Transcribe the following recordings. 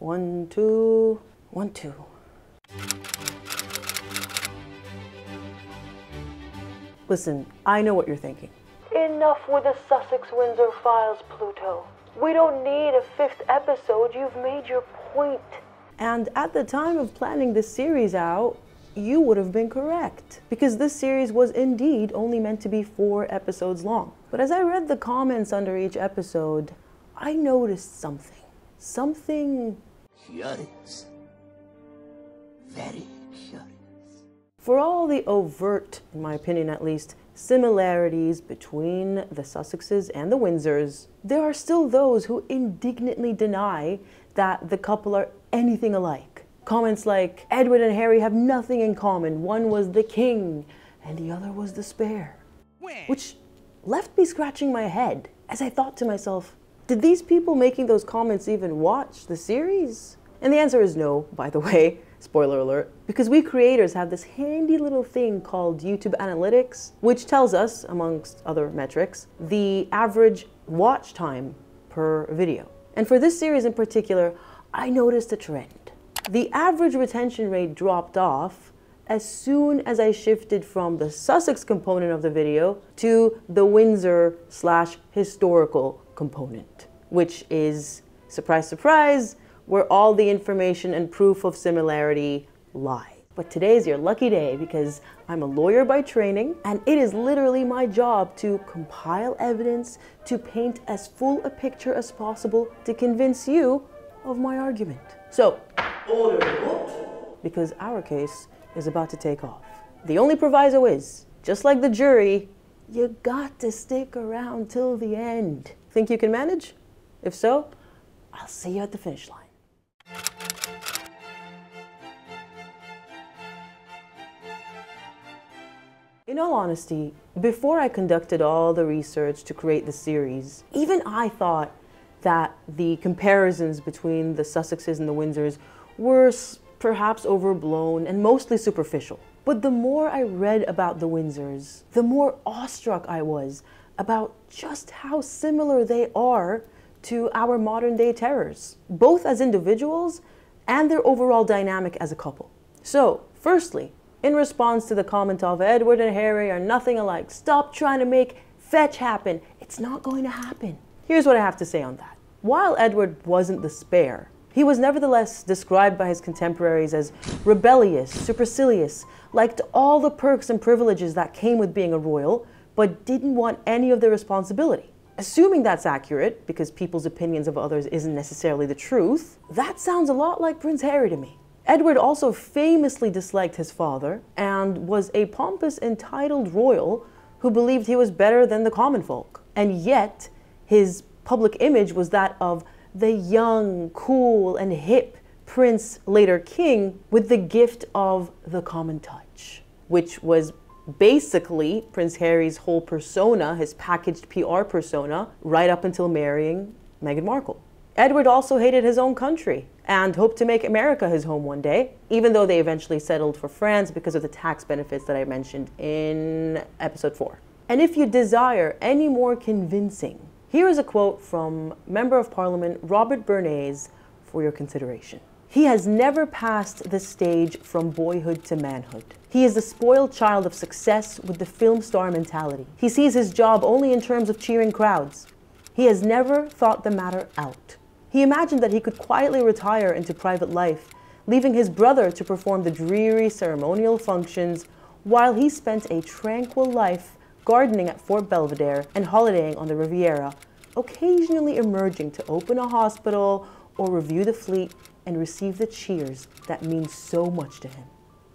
1, 2, 1, 2. Listen, I know what you're thinking. Enough with the Sussex-Windsor files, Pluto. We don't need a 5th episode. You've made your point. And at the time of planning this series out, you would have been correct, because this series was indeed only meant to be 4 episodes long. But as I read the comments under each episode, I noticed something. Something curious. Very curious. For all the overt, in my opinion at least, similarities between the Sussexes and the Windsors, there are still those who indignantly deny that the couple are anything alike. Comments like, Edward and Harry have nothing in common. One was the king and the other was the spare. Which left me scratching my head as I thought to myself, did these people making those comments even watch the series? And the answer is no, by the way. Spoiler alert, because we creators have this handy little thing called YouTube Analytics, which tells us, amongst other metrics, the average watch time per video. And for this series in particular, I noticed a trend. The average retention rate dropped off as soon as I shifted from the Sussex component of the video to the Windsor/historical component, which is, surprise, surprise, where all the information and proof of similarity lie. But today's your lucky day because I'm a lawyer by training and it is literally my job to compile evidence to paint as full a picture as possible to convince you of my argument. So, order the vote, because our case is about to take off. The only proviso is, just like the jury, you got to stick around till the end. Think you can manage? If so, I'll see you at the finish line. In all honesty, before I conducted all the research to create the series, even I thought that the comparisons between the Sussexes and the Windsors were perhaps overblown and mostly superficial. But the more I read about the Windsors, the more awestruck I was about just how similar they are to our modern day terrors, both as individuals and their overall dynamic as a couple. So, firstly, in response to the comment of Edward and Harry are nothing alike, stop trying to make fetch happen. It's not going to happen. Here's what I have to say on that. While Edward wasn't the spare, he was nevertheless described by his contemporaries as rebellious, supercilious, liked all the perks and privileges that came with being a royal, but didn't want any of the responsibility. Assuming that's accurate, because people's opinions of others isn't necessarily the truth, that sounds a lot like Prince Harry to me. Edward also famously disliked his father and was a pompous, entitled royal who believed he was better than the common folk. And yet, his public image was that of the young, cool, and hip prince, later king, with the gift of the common touch, which was basically Prince Harry's whole persona, his packaged PR persona, right up until marrying Meghan Markle. Edward also hated his own country and hoped to make America his home one day, even though they eventually settled for France because of the tax benefits that I mentioned in episode 4. And if you desire any more convincing, here is a quote from Member of Parliament Robert Bernays for your consideration. He has never passed the stage from boyhood to manhood. He is the spoiled child of success with the film star mentality. He sees his job only in terms of cheering crowds. He has never thought the matter out. He imagined that he could quietly retire into private life, leaving his brother to perform the dreary ceremonial functions while he spent a tranquil life gardening at Fort Belvedere and holidaying on the Riviera, occasionally emerging to open a hospital or review the fleet and receive the cheers that mean so much to him.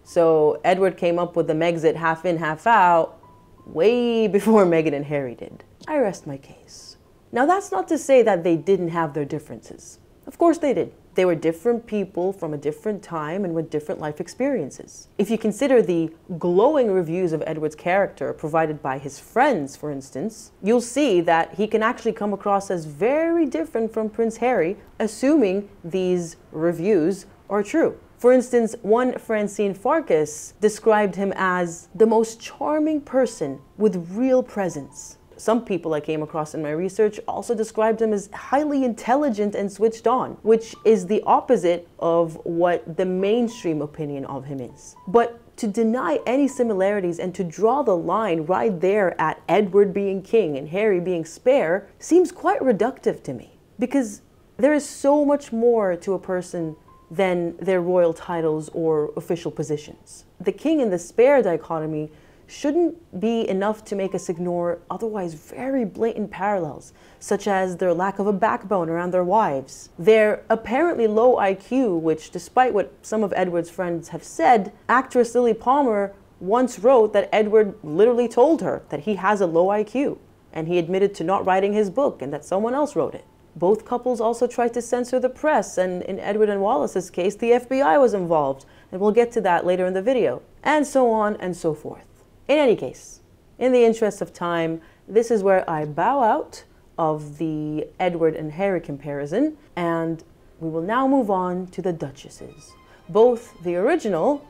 So Edward came up with the Megxit half in, half out way before Meghan and Harry did. I rest my case. Now that's not to say that they didn't have their differences. Of course they did. They were different people from a different time and with different life experiences. If you consider the glowing reviews of Edward's character provided by his friends, for instance, you'll see that he can actually come across as very different from Prince Harry, assuming these reviews are true. For instance, one Francine Farkas described him as the most charming person with real presence. Some people I came across in my research also described him as highly intelligent and switched on, which is the opposite of what the mainstream opinion of him is. But to deny any similarities and to draw the line right there at Edward being king and Harry being spare seems quite reductive to me, because there is so much more to a person than their royal titles or official positions. The king and the spare dichotomy shouldn't be enough to make us ignore otherwise very blatant parallels, such as their lack of a backbone around their wives, their apparently low IQ, which, despite what some of Edward's friends have said, actress Lily Palmer once wrote that Edward literally told her that he has a low IQ, and he admitted to not writing his book and that someone else wrote it. Both couples also tried to censor the press, and in Edward and Wallace's case, the FBI was involved, and we'll get to that later in the video, and so on and so forth. In any case, in the interest of time, this is where I bow out of the Edward and Harry comparison, and we will now move on to the Duchesses. Both the original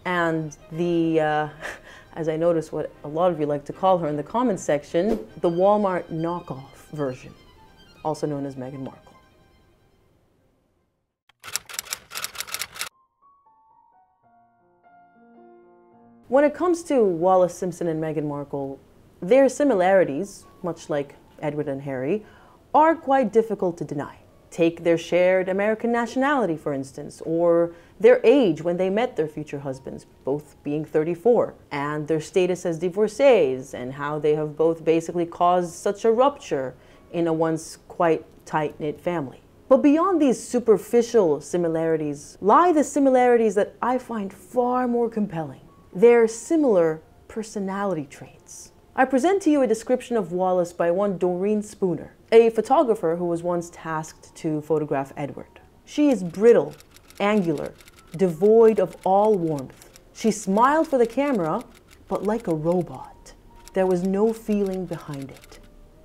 and the, as I noticed what a lot of you like to call her in the comments section, the Walmart knockoff version, also known as Meghan Markle. When it comes to Wallis Simpson and Meghan Markle, their similarities, much like Edward and Harry, are quite difficult to deny. Take their shared American nationality, for instance, or their age when they met their future husbands, both being 34, and their status as divorcees, and how they have both basically caused such a rupture in a once quite tight-knit family. But beyond these superficial similarities lie the similarities that I find far more compelling. Their similar personality traits. I present to you a description of Wallace by one Doreen Spooner, a photographer who was once tasked to photograph Edward. She is brittle, angular, devoid of all warmth. She smiled for the camera, but like a robot. There was no feeling behind it.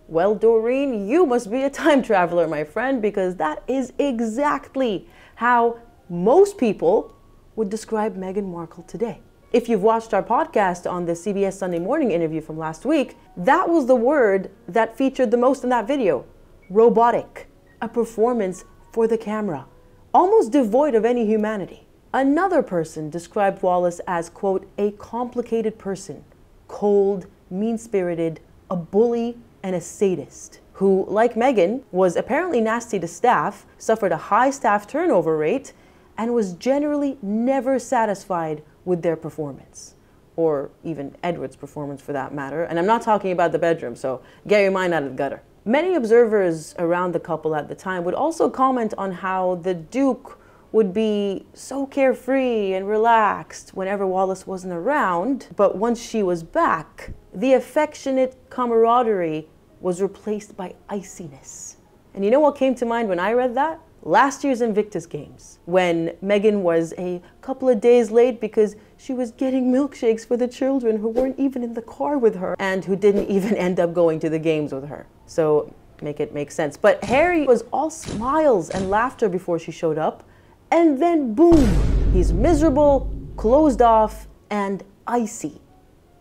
Well, Doreen, you must be a time traveler, my friend, because that is exactly how most people would describe Meghan Markle today. If you've watched our podcast on the CBS Sunday Morning interview from last week, that was the word that featured the most in that video. Robotic. A performance for the camera. Almost devoid of any humanity. Another person described Wallace as, quote, a complicated person. Cold, mean-spirited, a bully, and a sadist. Who, like Meghan, was apparently nasty to staff, suffered a high staff turnover rate, and was generally never satisfied with their performance, or even Edward's performance for that matter. And I'm not talking about the bedroom, so get your mind out of the gutter. Many observers around the couple at the time would also comment on how the Duke would be so carefree and relaxed whenever Wallace wasn't around, but once she was back, the affectionate camaraderie was replaced by iciness. And you know what came to mind when I read that? Last year's Invictus Games, when Meghan was a couple of days late because she was getting milkshakes for the children who weren't even in the car with her and who didn't even end up going to the games with her. So make it make sense. But Harry was all smiles and laughter before she showed up, and then boom, he's miserable, closed off, and icy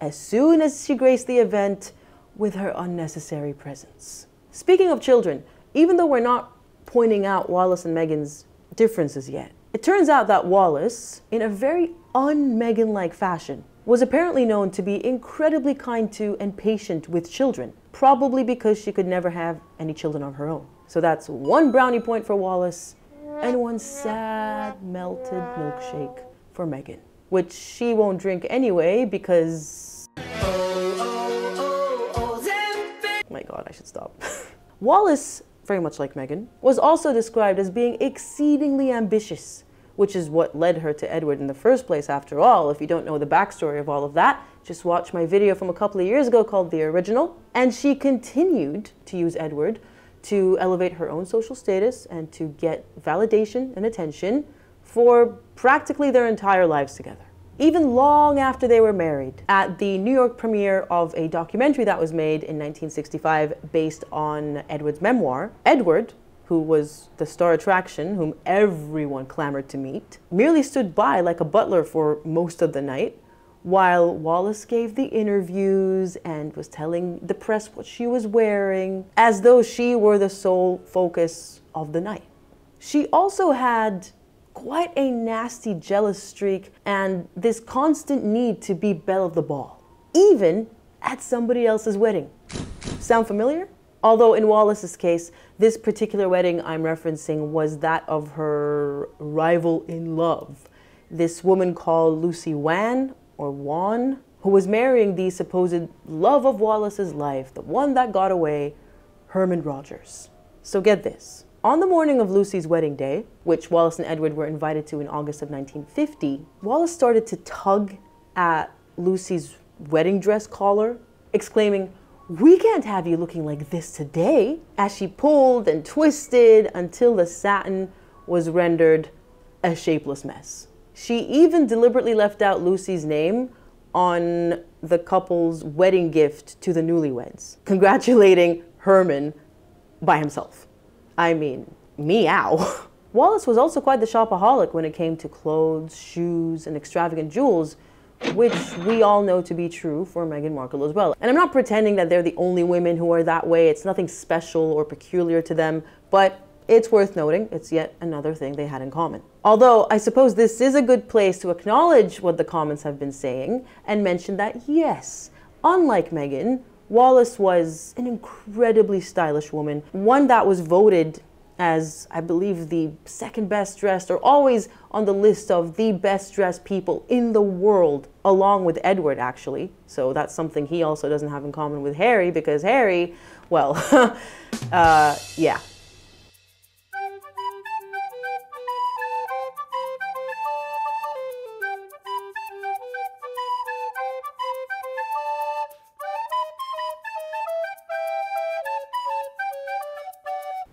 as soon as she graced the event with her unnecessary presence. Speaking of children, even though we're not pointing out Wallace and Meghan's differences yet, it turns out that Wallace, in a very un-Meghan-like fashion, was apparently known to be incredibly kind to and patient with children, probably because she could never have any children of her own. So that's one brownie point for Wallace and one sad melted milkshake for Meghan, which she won't drink anyway because... My God, I should stop. Wallace, very much like Meghan, was also described as being exceedingly ambitious, which is what led her to Edward in the first place after all. If you don't know the backstory of all of that, just watch my video from a couple of years ago called The Original. And she continued to use Edward to elevate her own social status and to get validation and attention for practically their entire lives together. Even long after they were married, at the New York premiere of a documentary that was made in 1965 based on Edward's memoir, Edward, who was the star attraction whom everyone clamored to meet, merely stood by like a butler for most of the night, while Wallace gave the interviews and was telling the press what she was wearing, as though she were the sole focus of the night. She also had quite a nasty jealous streak and this constant need to be belle of the ball, even at somebody else's wedding. Sound familiar? Although in Wallace's case, this particular wedding I'm referencing was that of her rival in love, this woman called Lucy Wan, or Wan, who was marrying the supposed love of Wallace's life, the one that got away, Herman Rogers. So get this. On the morning of Lucy's wedding day, which Wallace and Edward were invited to in August of 1950, Wallace started to tug at Lucy's wedding dress collar, exclaiming, "We can't have you looking like this today," as she pulled and twisted until the satin was rendered a shapeless mess. She even deliberately left out Lucy's name on the couple's wedding gift to the newlyweds, congratulating Herman by himself. I mean, meow. Wallace was also quite the shopaholic when it came to clothes, shoes, and extravagant jewels, which we all know to be true for Meghan Markle as well. And I'm not pretending that they're the only women who are that way. It's nothing special or peculiar to them, but it's worth noting it's yet another thing they had in common. Although I suppose this is a good place to acknowledge what the comments have been saying and mention that yes, unlike Meghan, Wallace was an incredibly stylish woman, one that was voted as, I believe, the second best dressed, or always on the list of the best dressed people in the world, along with Edward, actually. So that's something he also doesn't have in common with Harry, because Harry, well, yeah.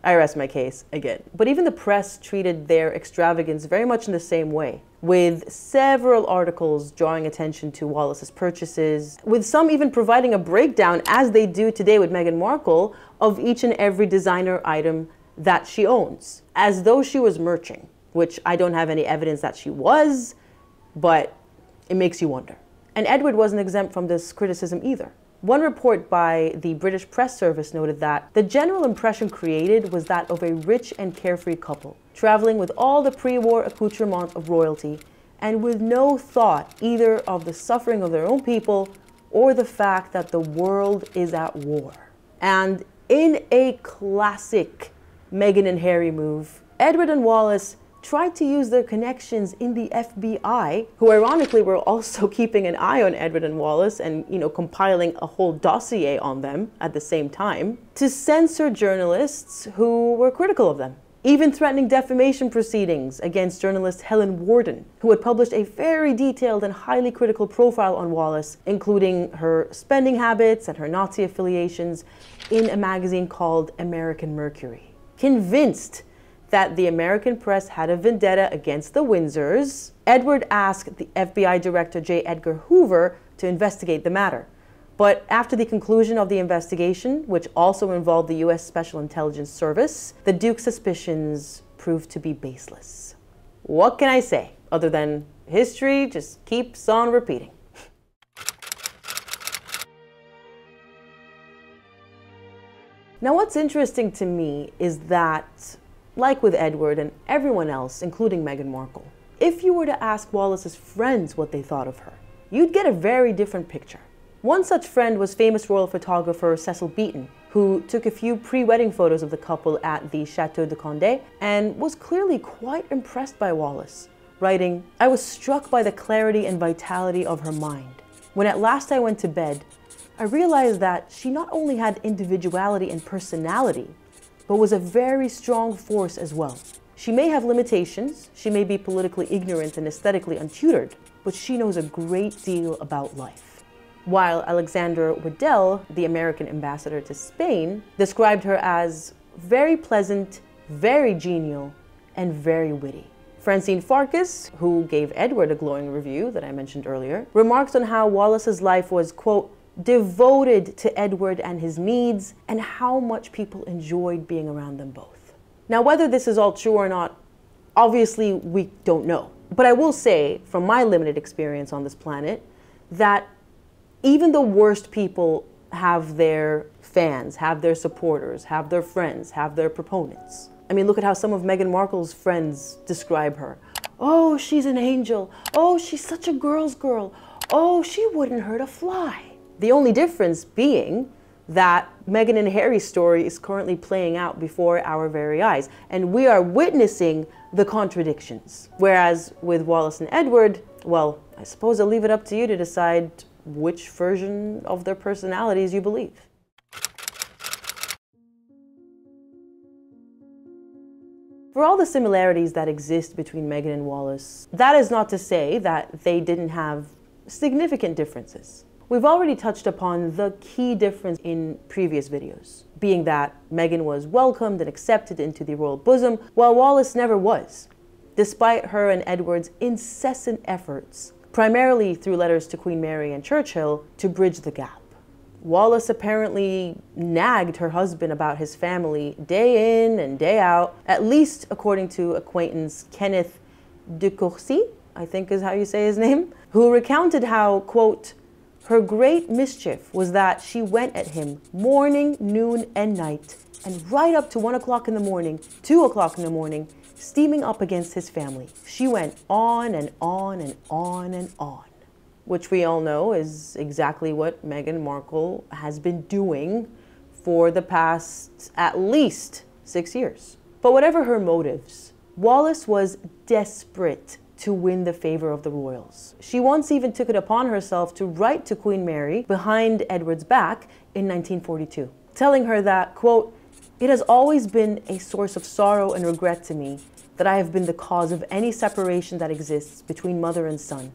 I rest my case again. But even the press treated their extravagance very much in the same way, with several articles drawing attention to Wallace's purchases, with some even providing a breakdown, as they do today with Meghan Markle, of each and every designer item that she owns, as though she was merching, which I don't have any evidence that she was, but it makes you wonder. And Edward wasn't exempt from this criticism either. One report by the British Press Service noted that the general impression created was that of a rich and carefree couple, traveling with all the pre-war accoutrements of royalty, and with no thought either of the suffering of their own people or the fact that the world is at war. And in a classic Meghan and Harry move, Edward and Wallace tried to use their connections in the FBI, who ironically were also keeping an eye on Edward and Wallace and, compiling a whole dossier on them at the same time, to censor journalists who were critical of them, even threatening defamation proceedings against journalist Helen Warden, who had published a very detailed and highly critical profile on Wallace, including her spending habits and her Nazi affiliations, in a magazine called American Mercury. Convinced that the American press had a vendetta against the Windsors, Edward asked the FBI Director J. Edgar Hoover to investigate the matter. But after the conclusion of the investigation, which also involved the U.S. Special Intelligence Service, the Duke's suspicions proved to be baseless. What can I say, other than history just keeps on repeating? Now, what's interesting to me is that, like with Edward and everyone else, including Meghan Markle, if you were to ask Wallace's friends what they thought of her, you'd get a very different picture. One such friend was famous royal photographer Cecil Beaton, who took a few pre-wedding photos of the couple at the Chateau de Condé and was clearly quite impressed by Wallace, writing, "I was struck by the clarity and vitality of her mind. When at last I went to bed, I realized that she not only had individuality and personality, but was a very strong force as well. She may have limitations, she may be politically ignorant and aesthetically untutored, but she knows a great deal about life." While Alexander Waddell, the American ambassador to Spain, described her as very pleasant, very genial, and very witty. Francine Farkas, who gave Edward a glowing review that I mentioned earlier, remarks on how Wallace's life was, quote, devoted to Edward and his needs, and how much people enjoyed being around them both. Now, whether this is all true or not, obviously we don't know. But I will say, from my limited experience on this planet, that even the worst people have their fans, have their supporters, have their friends, have their proponents. I mean, look at how some of Meghan Markle's friends describe her. Oh, she's an angel. Oh, she's such a girl's girl. Oh, she wouldn't hurt a fly. The only difference being that Meghan and Harry's story is currently playing out before our very eyes, and we are witnessing the contradictions. Whereas with Wallace and Edward, well, I suppose I'll leave it up to you to decide which version of their personalities you believe. For all the similarities that exist between Meghan and Wallace, that is not to say that they didn't have significant differences. We've already touched upon the key difference in previous videos, being that Meghan was welcomed and accepted into the royal bosom, while Wallace never was, despite her and Edward's incessant efforts, primarily through letters to Queen Mary and Churchill, to bridge the gap. Wallace apparently nagged her husband about his family day in and day out, at least according to acquaintance Kenneth de Courcy, I think is how you say his name, who recounted how, quote, her great mischief was that she went at him morning, noon, and night, and right up to 1 o'clock in the morning, 2 o'clock in the morning, steaming up against his family. She went on and on and on and on, which we all know is exactly what Meghan Markle has been doing for the past at least 6 years. But whatever her motives, Wallace was desperate to win the favor of the royals. She once even took it upon herself to write to Queen Mary behind Edward's back in 1942, telling her that, quote, it has always been a source of sorrow and regret to me that I have been the cause of any separation that exists between mother and son,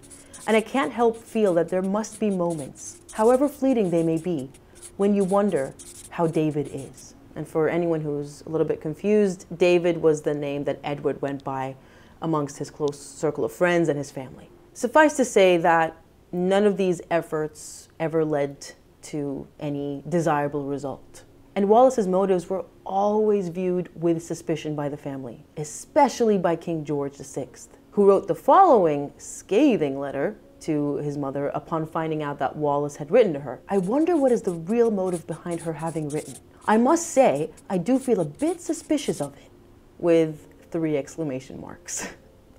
and I can't help feel that there must be moments, however fleeting they may be, when you wonder how David is. And for anyone who's a little bit confused, David was the name that Edward went by amongst his close circle of friends and his family. Suffice to say that none of these efforts ever led to any desirable result. And Wallace's motives were always viewed with suspicion by the family, especially by King George VI, who wrote the following scathing letter to his mother upon finding out that Wallace had written to her. I wonder what is the real motive behind her having written. I must say, I do feel a bit suspicious of it, with 3 exclamation marks.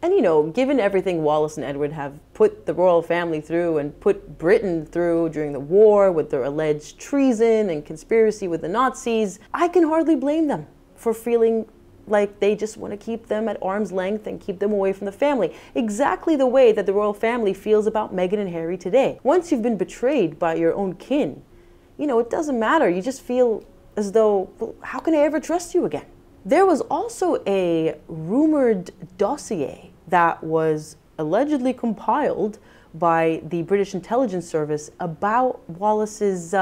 And you know, given everything Wallace and Edward have put the royal family through and put Britain through during the war with their alleged treason and conspiracy with the Nazis, I can hardly blame them for feeling like they just want to keep them at arm's length and keep them away from the family. Exactly the way that the royal family feels about Meghan and Harry today. Once you've been betrayed by your own kin, you know, it doesn't matter. You just feel as though, well, how can I ever trust you again? There was also a rumored dossier that was allegedly compiled by the British intelligence service about Wallace's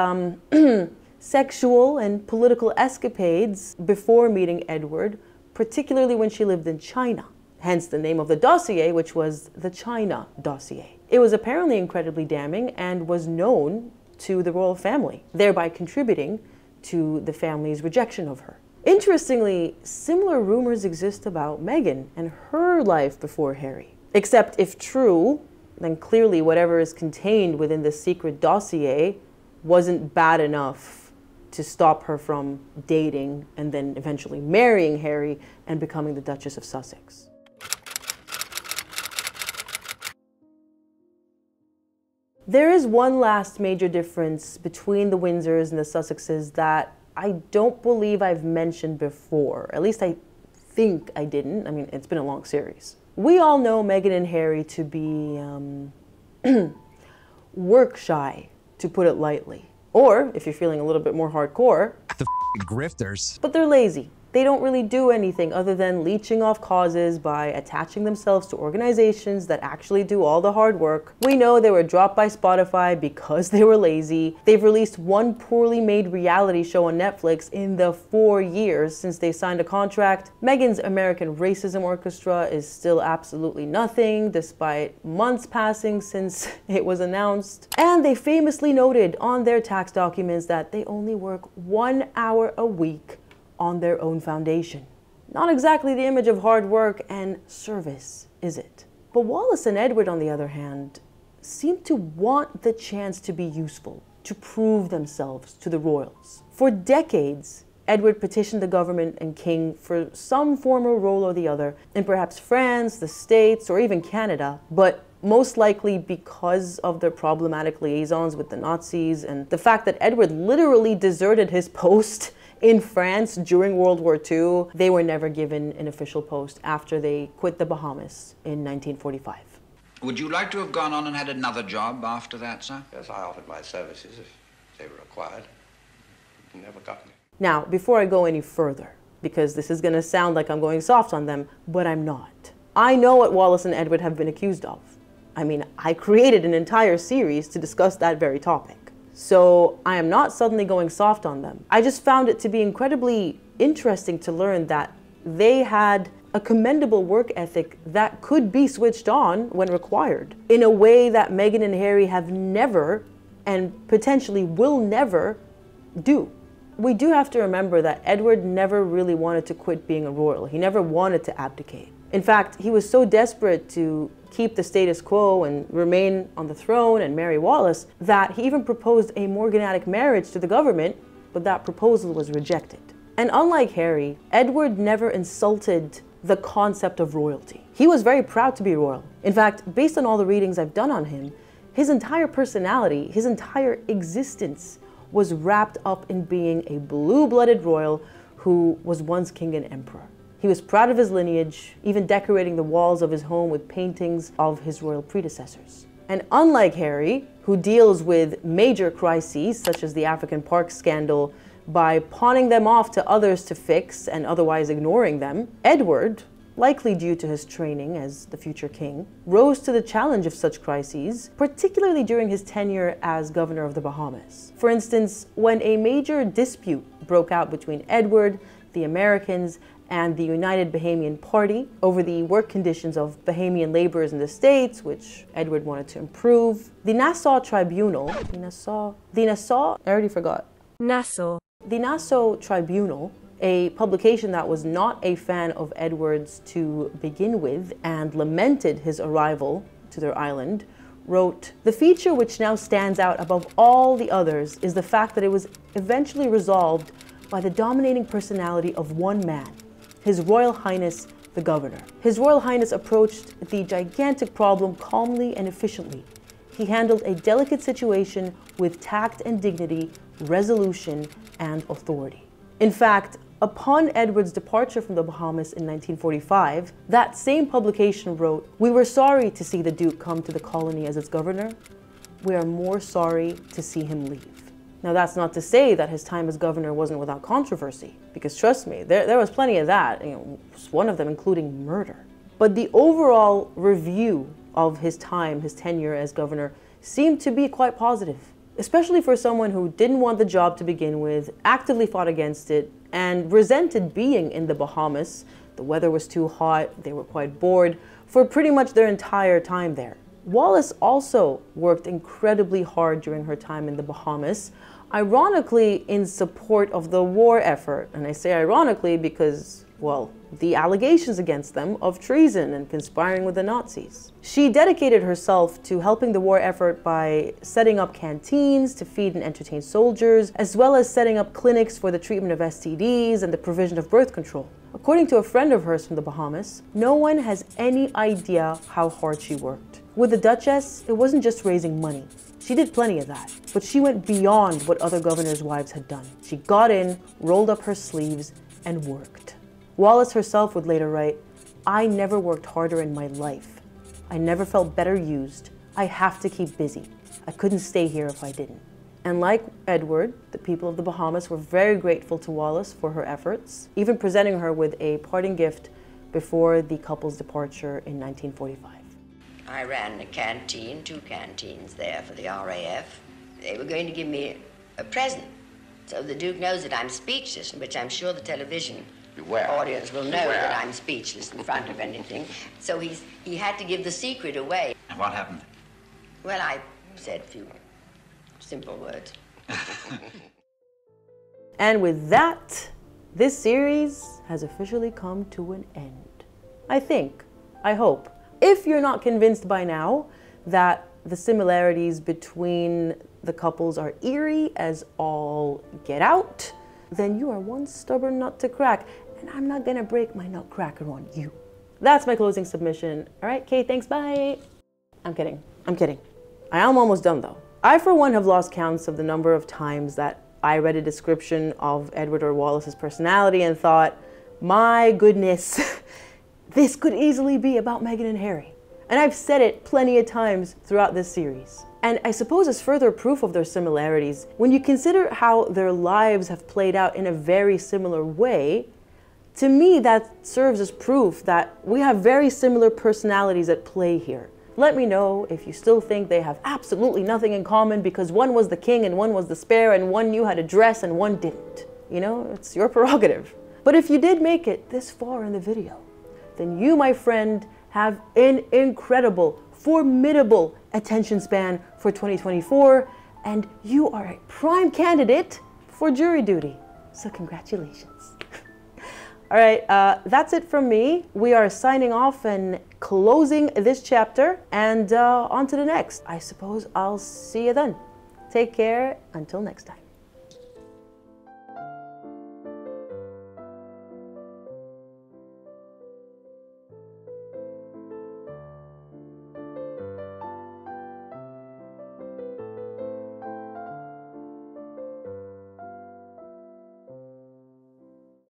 sexual and political escapades before meeting Edward, particularly when she lived in China. Hence the name of the dossier, which was the China Dossier. It was apparently incredibly damning and was known to the royal family, thereby contributing to the family's rejection of her. Interestingly, similar rumors exist about Meghan and her life before Harry. Except if true, then clearly whatever is contained within the secret dossier wasn't bad enough to stop her from dating and then eventually marrying Harry and becoming the Duchess of Sussex. There is one last major difference between the Windsors and the Sussexes that I don't believe I've mentioned before. At least I think I didn't. I mean, it's been a long series. We all know Meghan and Harry to be work shy, to put it lightly. Or, if you're feeling a little bit more hardcore, the grifters. But they're lazy. They don't really do anything other than leeching off causes by attaching themselves to organizations that actually do all the hard work. We know they were dropped by Spotify because they were lazy. They've released one poorly made reality show on Netflix in the 4 years since they signed a contract. Meghan's American Racism Orchestra is still absolutely nothing, despite months passing since it was announced. And they famously noted on their tax documents that they only work 1 hour a week on their own foundation. Not exactly the image of hard work and service, is it? But Wallace and Edward, on the other hand, seemed to want the chance to be useful, to prove themselves to the royals. For decades, Edward petitioned the government and king for some formal role or the other in perhaps France, the States, or even Canada, but most likely because of their problematic liaisons with the Nazis and the fact that Edward literally deserted his post in France during World War II, they were never given an official post after they quit the Bahamas in 1945. Would you like to have gone on and had another job after that, sir? Yes, I offered my services if they were required. You never got me. Now, before I go any further, because this is going to sound like I'm going soft on them, but I'm not. I know what Wallace and Edward have been accused of. I mean, I created an entire series to discuss that very topic. So I am not suddenly going soft on them. I just found it to be incredibly interesting to learn that they had a commendable work ethic that could be switched on when required, in a way that Meghan and Harry have never, and potentially will never, do. We do have to remember that Edward never really wanted to quit being a royal. He never wanted to abdicate. In fact, he was so desperate to keep the status quo and remain on the throne and marry Wallace that he even proposed a morganatic marriage to the government, but that proposal was rejected. And unlike Harry, Edward never insulted the concept of royalty. He was very proud to be royal. In fact, based on all the readings I've done on him, his entire personality, his entire existence was wrapped up in being a blue-blooded royal who was once king and emperor. He was proud of his lineage, even decorating the walls of his home with paintings of his royal predecessors. And unlike Harry, who deals with major crises such as the African Park scandal by pawning them off to others to fix and otherwise ignoring them, Edward, likely due to his training as the future king, rose to the challenge of such crises, particularly during his tenure as governor of the Bahamas. For instance, when a major dispute broke out between Edward, the Americans, and the United Bahamian Party over the work conditions of Bahamian laborers in the States, which Edward wanted to improve, the Nassau Tribunal, the Nassau Tribunal, a publication that was not a fan of Edward's to begin with and lamented his arrival to their island, wrote, "The feature which now stands out above all the others is the fact that it was eventually resolved by the dominating personality of one man, His Royal Highness the Governor. His Royal Highness approached the gigantic problem calmly and efficiently. He handled a delicate situation with tact and dignity, resolution and authority." In fact, upon Edward's departure from the Bahamas in 1945, that same publication wrote, "We were sorry to see the Duke come to the colony as its governor. We are more sorry to see him leave." Now, that's not to say that his time as governor wasn't without controversy, because trust me, there was plenty of that, one of them including murder. But the overall review of his time, his tenure as governor, seemed to be quite positive, especially for someone who didn't want the job to begin with, actively fought against it, and resented being in the Bahamas. The weather was too hot, they were quite bored, for pretty much their entire time there. Wallace also worked incredibly hard during her time in the Bahamas, ironically in support of the war effort. And I say ironically because, well, the allegations against them of treason and conspiring with the Nazis. She dedicated herself to helping the war effort by setting up canteens to feed and entertain soldiers, as well as setting up clinics for the treatment of STDs and the provision of birth control. According to a friend of hers from the Bahamas, no one has any idea how hard she worked. With the Duchess, it wasn't just raising money. She did plenty of that, but she went beyond what other governors' wives had done. She got in, rolled up her sleeves, and worked. Wallace herself would later write, "I never worked harder in my life. I never felt better used. I have to keep busy. I couldn't stay here if I didn't." And like Edward, the people of the Bahamas were very grateful to Wallace for her efforts, even presenting her with a parting gift before the couple's departure in 1945. I ran a canteen, 2 canteens there for the RAF. They were going to give me a present. So the Duke knows that I'm speechless, which I'm sure the television audience will know that I'm speechless in front of anything. So he had to give the secret away. And what happened? Well, I said a few simple words. And with that, this series has officially come to an end. I think, I hope. If you're not convinced by now that the similarities between the couples are eerie as all get out, then you are one stubborn nut to crack, and I'm not gonna break my nutcracker on you. That's my closing submission. All right, Kay, thanks, bye. I'm kidding. I am almost done though. I, for one, have lost counts of the number of times that I read a description of Edward or Wallace's personality and thought, my goodness, this could easily be about Meghan and Harry. And I've said it plenty of times throughout this series. And I suppose as further proof of their similarities, when you consider how their lives have played out in a very similar way, to me that serves as proof that we have very similar personalities at play here. Let me know if you still think they have absolutely nothing in common because one was the king and one was the spare and one knew how to dress and one didn't. You know, it's your prerogative. But if you did make it this far in the video, then you, my friend, have an incredible, formidable attention span for 2024, and you are a prime candidate for jury duty. So congratulations. All right, that's it from me. We are signing off and closing this chapter, and on to the next. I suppose I'll see you then. Take care, until next time.